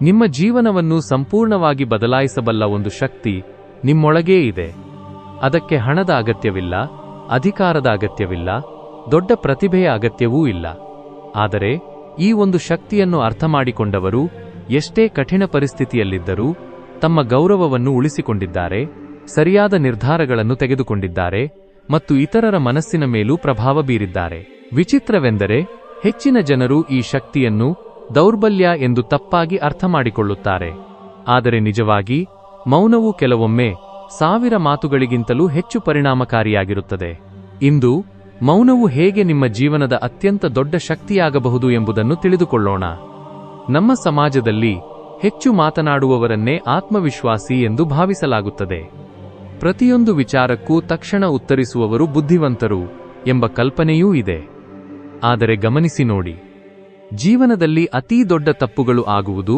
ನಿಮ್ಮ ಜೀವನವನ್ನು ಸಂಪೂರ್ಣವಾಗಿ ಬದಲಾಯಿಸಬಲ್ಲ ಒಂದು ಶಕ್ತಿ ನಿಮ್ಮೊಳಗೇ ಇದೆ. ಅದಕ್ಕೆ ಹಣದ ಅಗತ್ಯವಿಲ್ಲ, ಅಧಿಕಾರದ ಅಗತ್ಯವಿಲ್ಲ, ದೊಡ್ಡ ಪ್ರತಿಭೆಯ ಅಗತ್ಯವೂ ಇಲ್ಲ. ಆದರೆ ಈ ಒಂದು ಶಕ್ತಿಯನ್ನು ಅರ್ಥಮಾಡಿಕೊಂಡವರು ಎಷ್ಟೇ ಕಠಿಣ ಪರಿಸ್ಥಿತಿಯಲ್ಲಿದ್ದರೂ ತಮ್ಮ ಗೌರವವನ್ನು ಉಳಿಸಿಕೊಂಡಿದ್ದಾರೆ, ಸರಿಯಾದ ನಿರ್ಧಾರಗಳನ್ನು ತೆಗೆದುಕೊಂಡಿದ್ದಾರೆ ಮತ್ತು ಇತರರ ಮನಸ್ಸಿನ ಮೇಲೂ ಪ್ರಭಾವ ಬೀರಿದ್ದಾರೆ. ವಿಚಿತ್ರವೆಂದರೆ ಹೆಚ್ಚಿನ ಜನರು ಈ ಶಕ್ತಿಯನ್ನು ದೌರ್ಬಲ್ಯ ಎಂದು ತಪ್ಪಾಗಿ ಅರ್ಥಮಾಡಿಕೊಳ್ಳುತ್ತಾರೆ. ಆದರೆ ನಿಜವಾಗಿ ಮೌನವು ಕೆಲವೊಮ್ಮೆ 1000 ಮಾತುಗಳಿಗಿಂತಲೂ ಹೆಚ್ಚು ಪರಿಣಾಮಕಾರಿಯಾಗಿರುತ್ತದೆ. ಇಂದು ಮೌನವು ಹೇಗೆ ನಿಮ್ಮ ಜೀವನದ ಅತ್ಯಂತ ದೊಡ್ಡ ಶಕ್ತಿಯಾಗಬಹುದು ಎಂಬುದನ್ನು ತಿಳಿದುಕೊಳ್ಳೋಣ. ನಮ್ಮ ಸಮಾಜದಲ್ಲಿ ಹೆಚ್ಚು ಮಾತನಾಡುವವರನ್ನೇ ಆತ್ಮವಿಶ್ವಾಸಿ ಎಂದು ಭಾವಿಸಲಾಗುತ್ತದೆ. ಪ್ರತಿಯೊಂದು ವಿಚಾರಕ್ಕೂ ತಕ್ಷಣ ಉತ್ತರಿಸುವವರು ಬುದ್ಧಿವಂತರು ಎಂಬ ಕಲ್ಪನೆಯೂ ಇದೆ. ಆದರೆ ಗಮನಿಸಿ ನೋಡಿ, ಜೀವನದಲ್ಲಿ ಅತೀ ದೊಡ್ಡ ತಪ್ಪುಗಳು ಆಗುವುದು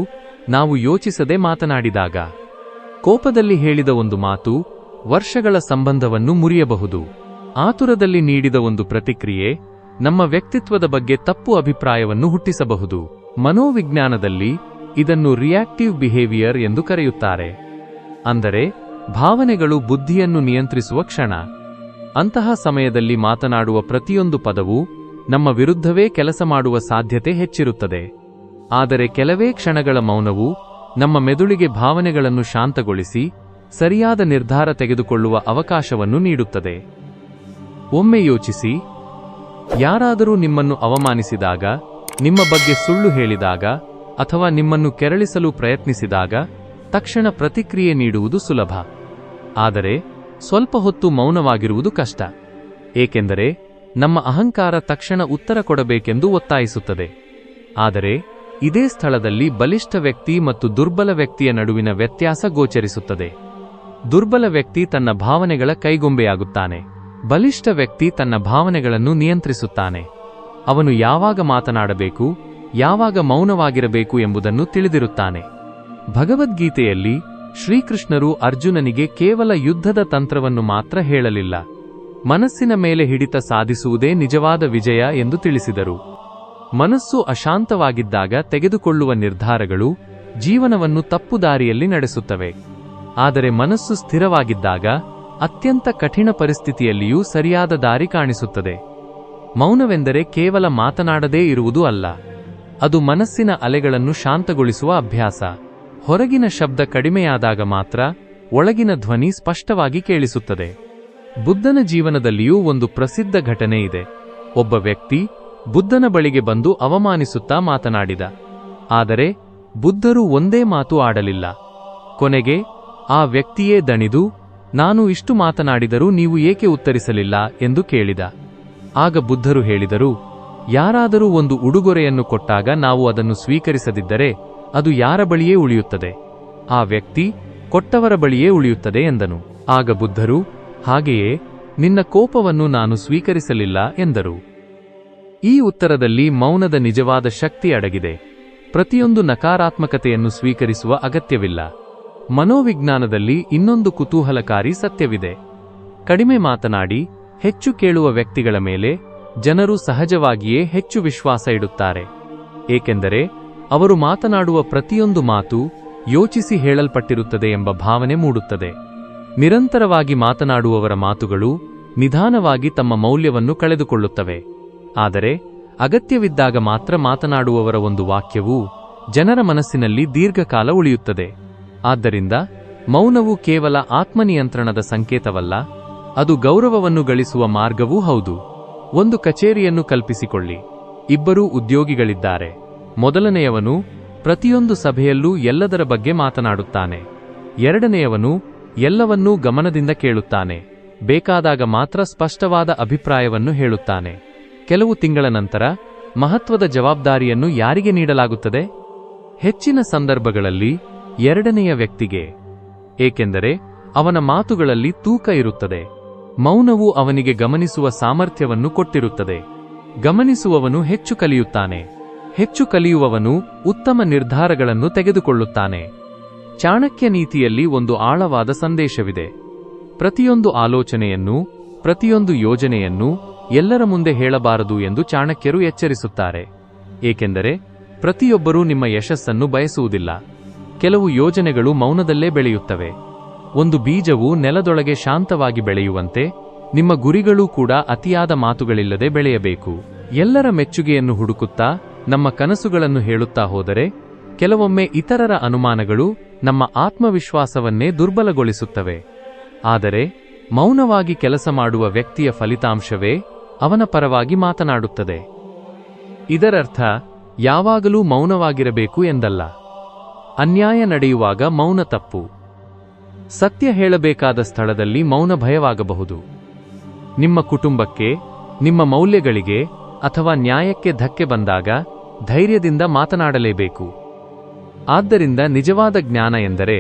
ನಾವು ಯೋಚಿಸದೆ ಮಾತನಾಡಿದಾಗ. ಕೋಪದಲ್ಲಿ ಹೇಳಿದ ಒಂದು ಮಾತು ವರ್ಷಗಳ ಸಂಬಂಧವನ್ನು ಮುರಿಯಬಹುದು. ಆತುರದಲ್ಲಿ ನೀಡಿದ ಒಂದು ಪ್ರತಿಕ್ರಿಯೆ ನಮ್ಮ ವ್ಯಕ್ತಿತ್ವದ ಬಗ್ಗೆ ತಪ್ಪು ಅಭಿಪ್ರಾಯವನ್ನು ಹುಟ್ಟಿಸಬಹುದು. ಮನೋವಿಜ್ಞಾನದಲ್ಲಿ ಇದನ್ನು ರಿಯಾಕ್ಟಿವ್ ಬಿಹೇವಿಯರ್ ಎಂದು ಕರೆಯುತ್ತಾರೆ. ಅಂದರೆ ಭಾವನೆಗಳು ಬುದ್ಧಿಯನ್ನು ನಿಯಂತ್ರಿಸುವ ಕ್ಷಣ. ಅಂತಹ ಸಮಯದಲ್ಲಿ ಮಾತನಾಡುವ ಪ್ರತಿಯೊಂದು ಪದವೂ ನಮ್ಮ ವಿರುದ್ಧವೇ ಕೆಲಸ ಮಾಡುವ ಸಾಧ್ಯತೆ ಹೆಚ್ಚಿರುತ್ತದೆ. ಆದರೆ ಕೆಲವೇ ಕ್ಷಣಗಳ ಮೌನವು ನಮ್ಮ ಮೆದುಳಿಗೆ ಭಾವನೆಗಳನ್ನು ಶಾಂತಗೊಳಿಸಿ ಸರಿಯಾದ ನಿರ್ಧಾರ ತೆಗೆದುಕೊಳ್ಳುವ ಅವಕಾಶವನ್ನು ನೀಡುತ್ತದೆ. ಒಮ್ಮೆ ಯೋಚಿಸಿ, ಯಾರಾದರೂ ನಿಮ್ಮನ್ನು ಅವಮಾನಿಸಿದಾಗ, ನಿಮ್ಮ ಬಗ್ಗೆ ಸುಳ್ಳು ಹೇಳಿದಾಗ ಅಥವಾ ನಿಮ್ಮನ್ನು ಕೆರಳಿಸಲು ಪ್ರಯತ್ನಿಸಿದಾಗ ತಕ್ಷಣ ಪ್ರತಿಕ್ರಿಯೆ ನೀಡುವುದು ಸುಲಭ. ಆದರೆ ಸ್ವಲ್ಪ ಹೊತ್ತು ಮೌನವಾಗಿರುವುದು ಕಷ್ಟ. ಏಕೆಂದರೆ ನಮ್ಮ ಅಹಂಕಾರ ತಕ್ಷಣ ಉತ್ತರ ಕೊಡಬೇಕೆಂದು ಒತ್ತಾಯಿಸುತ್ತದೆ. ಆದರೆ ಇದೇ ಸ್ಥಳದಲ್ಲಿ ಬಲಿಷ್ಠ ವ್ಯಕ್ತಿ ಮತ್ತು ದುರ್ಬಲ ವ್ಯಕ್ತಿಯ ನಡುವಿನ ವ್ಯತ್ಯಾಸ ಗೋಚರಿಸುತ್ತದೆ. ದುರ್ಬಲ ವ್ಯಕ್ತಿ ತನ್ನ ಭಾವನೆಗಳ ಕೈಗೊಂಬೆಯಾಗುತ್ತಾನೆ. ಬಲಿಷ್ಠ ವ್ಯಕ್ತಿ ತನ್ನ ಭಾವನೆಗಳನ್ನು ನಿಯಂತ್ರಿಸುತ್ತಾನೆ. ಅವನು ಯಾವಾಗ ಮಾತನಾಡಬೇಕು, ಯಾವಾಗ ಮೌನವಾಗಿರಬೇಕು ಎಂಬುದನ್ನು ತಿಳಿದಿರುತ್ತಾನೆ. ಭಗವದ್ಗೀತೆಯಲ್ಲಿ ಶ್ರೀಕೃಷ್ಣರು ಅರ್ಜುನನಿಗೆ ಕೇವಲ ಯುದ್ಧದ ತಂತ್ರವನ್ನು ಮಾತ್ರ ಹೇಳಲಿಲ್ಲ, ಮನಸ್ಸಿನ ಮೇಲೆ ಹಿಡಿತ ಸಾಧಿಸುವುದೇ ನಿಜವಾದ ವಿಜಯ ಎಂದು ತಿಳಿಸಿದರು. ಮನಸ್ಸು ಅಶಾಂತವಾಗಿದ್ದಾಗ ತೆಗೆದುಕೊಳ್ಳುವ ನಿರ್ಧಾರಗಳು ಜೀವನವನ್ನು ತಪ್ಪು ದಾರಿಯಲ್ಲಿ ನಡೆಸುತ್ತವೆ. ಆದರೆ ಮನಸ್ಸು ಸ್ಥಿರವಾಗಿದ್ದಾಗ ಅತ್ಯಂತ ಕಠಿಣ ಪರಿಸ್ಥಿತಿಯಲ್ಲಿಯೂ ಸರಿಯಾದ ದಾರಿ ಕಾಣಿಸುತ್ತದೆ. ಮೌನವೆಂದರೆ ಕೇವಲ ಮಾತನಾಡದೇ ಇರುವುದು ಅಲ್ಲ, ಅದು ಮನಸ್ಸಿನ ಅಲೆಗಳನ್ನು ಶಾಂತಗೊಳಿಸುವ ಅಭ್ಯಾಸ. ಹೊರಗಿನ ಶಬ್ದ ಕಡಿಮೆಯಾದಾಗ ಮಾತ್ರ ಒಳಗಿನ ಧ್ವನಿ ಸ್ಪಷ್ಟವಾಗಿ ಕೇಳಿಸುತ್ತದೆ. ಬುದ್ಧನ ಜೀವನದಲ್ಲಿಯೂ ಒಂದು ಪ್ರಸಿದ್ಧ ಘಟನೆ ಇದೆ. ಒಬ್ಬ ವ್ಯಕ್ತಿ ಬುದ್ಧನ ಬಳಿಗೆ ಬಂದು ಅವಮಾನಿಸುತ್ತಾ ಮಾತನಾಡಿದ. ಆದರೆ ಬುದ್ಧರು ಒಂದೇ ಮಾತು ಆಡಲಿಲ್ಲ. ಕೊನೆಗೆ ಆ ವ್ಯಕ್ತಿಯೇ ದಣಿದು, ನಾನು ಇಷ್ಟು ಮಾತನಾಡಿದರೂ ನೀವು ಏಕೆ ಉತ್ತರಿಸಲಿಲ್ಲ ಎಂದು ಕೇಳಿದ. ಆಗ ಬುದ್ಧರು ಹೇಳಿದರು, ಯಾರಾದರೂ ಒಂದು ಉಡುಗೊರೆಯನ್ನು ಕೊಟ್ಟಾಗ ನಾವು ಅದನ್ನು ಸ್ವೀಕರಿಸದಿದ್ದರೆ ಅದು ಯಾರ ಬಳಿಯೇ ಉಳಿಯುತ್ತದೆ, ಆ ವ್ಯಕ್ತಿ ಕೊಟ್ಟವರ ಬಳಿಯೇ ಉಳಿಯುತ್ತದೆ ಎಂದನು. ಆಗ ಬುದ್ಧರು, ಹಾಗೆಯೇ ನಿನ್ನ ಕೋಪವನ್ನು ನಾನು ಸ್ವೀಕರಿಸಲಿಲ್ಲ ಎಂದರು. ಈ ಉತ್ತರದಲ್ಲಿ ಮೌನದ ನಿಜವಾದ ಶಕ್ತಿ ಅಡಗಿದೆ. ಪ್ರತಿಯೊಂದು ನಕಾರಾತ್ಮಕತೆಯನ್ನು ಸ್ವೀಕರಿಸುವ ಅಗತ್ಯವಿಲ್ಲ. ಮನೋವಿಜ್ಞಾನದಲ್ಲಿ ಇನ್ನೊಂದು ಕುತೂಹಲಕಾರಿ ಸತ್ಯವಿದೆ. ಕಡಿಮೆ ಮಾತನಾಡಿ ಹೆಚ್ಚು ಕೇಳುವ ವ್ಯಕ್ತಿಗಳ ಮೇಲೆ ಜನರು ಸಹಜವಾಗಿಯೇ ಹೆಚ್ಚು ವಿಶ್ವಾಸ ಇಡುತ್ತಾರೆ. ಏಕೆಂದರೆ ಅವರು ಮಾತನಾಡುವ ಪ್ರತಿಯೊಂದು ಮಾತು ಯೋಚಿಸಿ ಹೇಳಲ್ಪಟ್ಟಿರುತ್ತದೆ ಎಂಬ ಭಾವನೆ ಮೂಡುತ್ತದೆ. ನಿರಂತರವಾಗಿ ಮಾತನಾಡುವವರ ಮಾತುಗಳು ನಿಧಾನವಾಗಿ ತಮ್ಮ ಮೌಲ್ಯವನ್ನು ಕಳೆದುಕೊಳ್ಳುತ್ತವೆ. ಆದರೆ ಅಗತ್ಯವಿದ್ದಾಗ ಮಾತ್ರ ಮಾತನಾಡುವವರ ಒಂದು ವಾಕ್ಯವು ಜನರ ಮನಸ್ಸಿನಲ್ಲಿ ದೀರ್ಘಕಾಲ ಉಳಿಯುತ್ತದೆ. ಆದ್ದರಿಂದ ಮೌನವು ಕೇವಲ ಆತ್ಮನಿಯಂತ್ರಣದ ಸಂಕೇತವಲ್ಲ, ಅದು ಗೌರವವನ್ನು ಗಳಿಸುವ ಮಾರ್ಗವೂ ಹೌದು. ಒಂದು ಕಚೇರಿಯನ್ನು ಕಲ್ಪಿಸಿಕೊಳ್ಳಿ. ಇಬ್ಬರೂ ಉದ್ಯೋಗಿಗಳಿದ್ದಾರೆ. ಮೊದಲನೆಯವನು ಪ್ರತಿಯೊಂದು ಸಭೆಯಲ್ಲೂ ಎಲ್ಲದರ ಬಗ್ಗೆ ಮಾತನಾಡುತ್ತಾನೆ. ಎರಡನೆಯವನು ಎಲ್ಲವನ್ನೂ ಗಮನದಿಂದ ಕೇಳುತ್ತಾನೆ. ಬೇಕಾದಾಗ ಮಾತ್ರ ಸ್ಪಷ್ಟವಾದ ಅಭಿಪ್ರಾಯವನ್ನು ಹೇಳುತ್ತಾನೆ. ಕೆಲವು ತಿಂಗಳ ನಂತರ ಮಹತ್ವದ ಜವಾಬ್ದಾರಿಯನ್ನು ಯಾರಿಗೆ ನೀಡಲಾಗುತ್ತದೆ? ಹೆಚ್ಚಿನ ಸಂದರ್ಭಗಳಲ್ಲಿ ಎರಡನೆಯ ವ್ಯಕ್ತಿಗೆ. ಏಕೆಂದರೆ ಅವನ ಮಾತುಗಳಲ್ಲಿ ತೂಕ ಇರುತ್ತದೆ. ಮೌನವು ಅವನಿಗೆ ಗಮನಿಸುವ ಸಾಮರ್ಥ್ಯವನ್ನು ಕೊಟ್ಟಿರುತ್ತದೆ. ಗಮನಿಸುವವನು ಹೆಚ್ಚು ಕಲಿಯುತ್ತಾನೆ. ಹೆಚ್ಚು ಕಲಿಯುವವನು ಉತ್ತಮ ನಿರ್ಧಾರಗಳನ್ನು ತೆಗೆದುಕೊಳ್ಳುತ್ತಾನೆ. ಚಾಣಕ್ಯ ನೀತಿಯಲ್ಲಿ ಒಂದು ಆಳವಾದ ಸಂದೇಶವಿದೆ. ಪ್ರತಿಯೊಂದು ಆಲೋಚನೆಯನ್ನು, ಪ್ರತಿಯೊಂದು ಯೋಜನೆಯನ್ನು ಎಲ್ಲರ ಮುಂದೆ ಹೇಳಬಾರದು ಎಂದು ಚಾಣಕ್ಯರು ಎಚ್ಚರಿಸುತ್ತಾರೆ. ಏಕೆಂದರೆ ಪ್ರತಿಯೊಬ್ಬರೂ ನಿಮ್ಮ ಯಶಸ್ಸನ್ನು ಬಯಸುವುದಿಲ್ಲ. ಕೆಲವು ಯೋಜನೆಗಳು ಮೌನದಲ್ಲೇ ಬೆಳೆಯುತ್ತವೆ. ಒಂದು ಬೀಜವು ನೆಲದೊಳಗೆ ಶಾಂತವಾಗಿ ಬೆಳೆಯುವಂತೆ ನಿಮ್ಮ ಗುರಿಗಳೂ ಕೂಡ ಅತಿಯಾದ ಮಾತುಗಳಿಲ್ಲದೆ ಬೆಳೆಯಬೇಕು. ಎಲ್ಲರ ಮೆಚ್ಚುಗೆಯನ್ನು ಹುಡುಕುತ್ತಾ ನಮ್ಮ ಕನಸುಗಳನ್ನು ಹೇಳುತ್ತಾ ಹೋದರೆ ಕೆಲವೊಮ್ಮೆ ಇತರರ ಅನುಮಾನಗಳು ನಮ್ಮ ಆತ್ಮವಿಶ್ವಾಸವನ್ನೇ ದುರ್ಬಲಗೊಳಿಸುತ್ತವೆ. ಆದರೆ ಮೌನವಾಗಿ ಕೆಲಸ ಮಾಡುವ ವ್ಯಕ್ತಿಯ ಫಲಿತಾಂಶವೇ ಅವನ ಪರವಾಗಿ ಮಾತನಾಡುತ್ತದೆ. ಇದರರ್ಥ ಯಾವಾಗಲೂ ಮೌನವಾಗಿರಬೇಕು ಎಂದಲ್ಲ. ಅನ್ಯಾಯ ನಡೆಯುವಾಗ ಮೌನ ತಪ್ಪು. ಸತ್ಯ ಹೇಳಬೇಕಾದ ಸ್ಥಳದಲ್ಲಿ ಮೌನ ಭಯವಾಗಬಹುದು. ನಿಮ್ಮ ಕುಟುಂಬಕ್ಕೆ, ನಿಮ್ಮ ಮೌಲ್ಯಗಳಿಗೆ ಅಥವಾ ನ್ಯಾಯಕ್ಕೆ ಧಕ್ಕೆ ಬಂದಾಗ ಧೈರ್ಯದಿಂದ ಮಾತನಾಡಲೇಬೇಕು. ಆದ್ದರಿಂದ ನಿಜವಾದ ಜ್ಞಾನ ಎಂದರೆ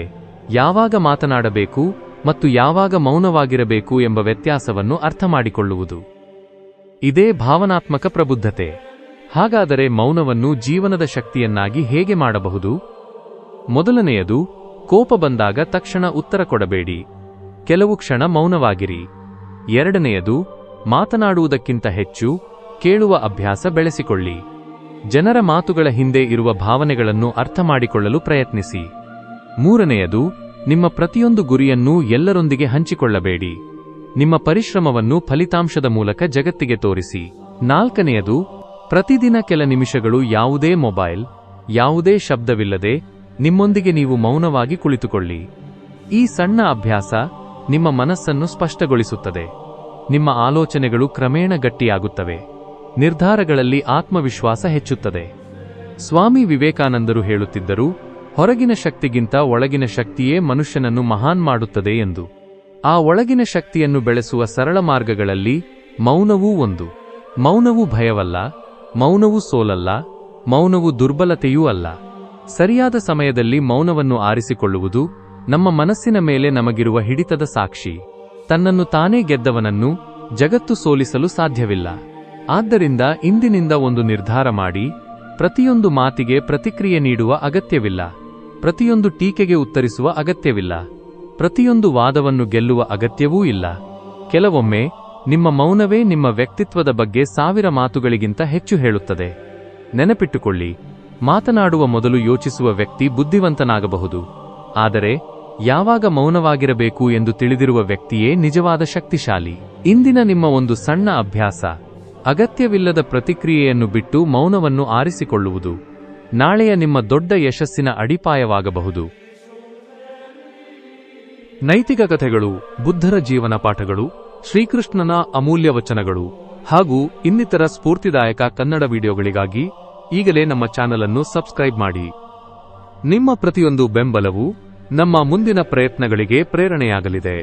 ಯಾವಾಗ ಮಾತನಾಡಬೇಕು ಮತ್ತು ಯಾವಾಗ ಮೌನವಾಗಿರಬೇಕು ಎಂಬ ವ್ಯತ್ಯಾಸವನ್ನು ಅರ್ಥಮಾಡಿಕೊಳ್ಳುವುದು. ಇದೇ ಭಾವನಾತ್ಮಕ ಪ್ರಬುದ್ಧತೆ. ಹಾಗಾದರೆ ಮೌನವನ್ನು ಜೀವನದ ಶಕ್ತಿಯನ್ನಾಗಿ ಹೇಗೆ ಮಾಡಬಹುದು? ಮೊದಲನೆಯದು, ಕೋಪ ಬಂದಾಗ ತಕ್ಷಣ ಉತ್ತರ ಕೊಡಬೇಡಿ. ಕೆಲವು ಕ್ಷಣ ಮೌನವಾಗಿರಿ. ಎರಡನೆಯದು, ಮಾತನಾಡುವುದಕ್ಕಿಂತ ಹೆಚ್ಚು ಕೇಳುವ ಅಭ್ಯಾಸ ಬೆಳೆಸಿಕೊಳ್ಳಿ. ಜನರ ಮಾತುಗಳ ಹಿಂದೆ ಇರುವ ಭಾವನೆಗಳನ್ನು ಅರ್ಥಮಾಡಿಕೊಳ್ಳಲು ಪ್ರಯತ್ನಿಸಿ. ಮೂರನೆಯದು, ನಿಮ್ಮ ಪ್ರತಿಯೊಂದು ಗುರಿಯನ್ನೂ ಎಲ್ಲರೊಂದಿಗೆ ಹಂಚಿಕೊಳ್ಳಬೇಡಿ. ನಿಮ್ಮ ಪರಿಶ್ರಮವನ್ನು ಫಲಿತಾಂಶದ ಮೂಲಕ ಜಗತ್ತಿಗೆ ತೋರಿಸಿ. ನಾಲ್ಕನೆಯದು, ಪ್ರತಿದಿನ ಕೆಲ ನಿಮಿಷಗಳು ಯಾವುದೇ ಮೊಬೈಲ್, ಯಾವುದೇ ಶಬ್ದವಿಲ್ಲದೆ ನಿಮ್ಮೊಂದಿಗೆ ನೀವು ಮೌನವಾಗಿ ಕುಳಿತುಕೊಳ್ಳಿ. ಈ ಸಣ್ಣ ಅಭ್ಯಾಸ ನಿಮ್ಮ ಮನಸ್ಸನ್ನು ಸ್ಪಷ್ಟಗೊಳಿಸುತ್ತದೆ. ನಿಮ್ಮ ಆಲೋಚನೆಗಳು ಕ್ರಮೇಣ ಗಟ್ಟಿಯಾಗುತ್ತವೆ. ನಿರ್ಧಾರಗಳಲ್ಲಿ ಆತ್ಮವಿಶ್ವಾಸ ಹೆಚ್ಚುತ್ತದೆ. ಸ್ವಾಮಿ ವಿವೇಕಾನಂದರು ಹೇಳುತ್ತಿದ್ದರು, ಹೊರಗಿನ ಶಕ್ತಿಗಿಂತ ಒಳಗಿನ ಶಕ್ತಿಯೇ ಮನುಷ್ಯನನ್ನು ಮಹಾನ್ ಮಾಡುತ್ತದೆ ಎಂದು. ಆ ಒಳಗಿನ ಶಕ್ತಿಯನ್ನು ಬೆಳೆಸುವ ಸರಳ ಮಾರ್ಗಗಳಲ್ಲಿ ಮೌನವೂ ಒಂದು. ಮೌನವು ಭಯವಲ್ಲ, ಮೌನವು ಸೋಲಲ್ಲ, ಮೌನವು ದುರ್ಬಲತೆಯೂ ಅಲ್ಲ. ಸರಿಯಾದ ಸಮಯದಲ್ಲಿ ಮೌನವನ್ನು ಆರಿಸಿಕೊಳ್ಳುವುದು ನಮ್ಮ ಮನಸ್ಸಿನ ಮೇಲೆ ನಮಗಿರುವ ಹಿಡಿತದ ಸಾಕ್ಷಿ. ತನ್ನನ್ನು ತಾನೇ ಗೆದ್ದವನನ್ನು ಜಗತ್ತು ಸೋಲಿಸಲು ಸಾಧ್ಯವಿಲ್ಲ. ಆದ್ದರಿಂದ ಇಂದಿನಿಂದ ಒಂದು ನಿರ್ಧಾರ ಮಾಡಿ, ಪ್ರತಿಯೊಂದು ಮಾತಿಗೆ ಪ್ರತಿಕ್ರಿಯೆ ನೀಡುವ ಅಗತ್ಯವಿಲ್ಲ. ಪ್ರತಿಯೊಂದು ಟೀಕೆಗೆ ಉತ್ತರಿಸುವ ಅಗತ್ಯವಿಲ್ಲ. ಪ್ರತಿಯೊಂದು ವಾದವನ್ನು ಗೆಲ್ಲುವ ಅಗತ್ಯವೂ ಇಲ್ಲ. ಕೆಲವೊಮ್ಮೆ ನಿಮ್ಮ ಮೌನವೇ ನಿಮ್ಮ ವ್ಯಕ್ತಿತ್ವದ ಬಗ್ಗೆ 1000 ಮಾತುಗಳಿಗಿಂತ ಹೆಚ್ಚು ಹೇಳುತ್ತದೆ. ನೆನಪಿಟ್ಟುಕೊಳ್ಳಿ, ಮಾತನಾಡುವ ಮೊದಲು ಯೋಚಿಸುವ ವ್ಯಕ್ತಿ ಬುದ್ಧಿವಂತನಾಗಬಹುದು, ಆದರೆ ಯಾವಾಗ ಮೌನವಾಗಿರಬೇಕು ಎಂದು ತಿಳಿದಿರುವ ವ್ಯಕ್ತಿಯೇ ನಿಜವಾದ ಶಕ್ತಿಶಾಲಿ. ಇಂದಿನ ನಿಮ್ಮ ಒಂದು ಸಣ್ಣ ಅಭ್ಯಾಸ, ಅಗತ್ಯವಿಲ್ಲದ ಪ್ರತಿಕ್ರಿಯೆಯನ್ನು ಬಿಟ್ಟು ಮೌನವನ್ನು ಆರಿಸಿಕೊಳ್ಳುವುದು, ನಾಳೆಯ ನಿಮ್ಮ ದೊಡ್ಡ ಯಶಸ್ಸಿನ ಅಡಿಪಾಯವಾಗಬಹುದು. ನೈತಿಕ ಕಥೆಗಳು, ಬುದ್ಧರ ಜೀವನ ಪಾಠಗಳು, ಶ್ರೀಕೃಷ್ಣನ ಅಮೂಲ್ಯ ವಚನಗಳು ಹಾಗೂ ಇನ್ನಿತರ ಸ್ಫೂರ್ತಿದಾಯಕ ಕನ್ನಡ ವಿಡಿಯೋಗಳಿಗಾಗಿ ಈಗಲೇ ನಮ್ಮ ಚಾನೆಲ್ ಅನ್ನು ಸಬ್ಸ್ಕ್ರೈಬ್ ಮಾಡಿ. ನಿಮ್ಮ ಪ್ರತಿಯೊಂದು ಬೆಂಬಲವು ನಮ್ಮ ಮುಂದಿನ ಪ್ರಯತ್ನಗಳಿಗೆ ಪ್ರೇರಣೆಯಾಗಲಿದೆ.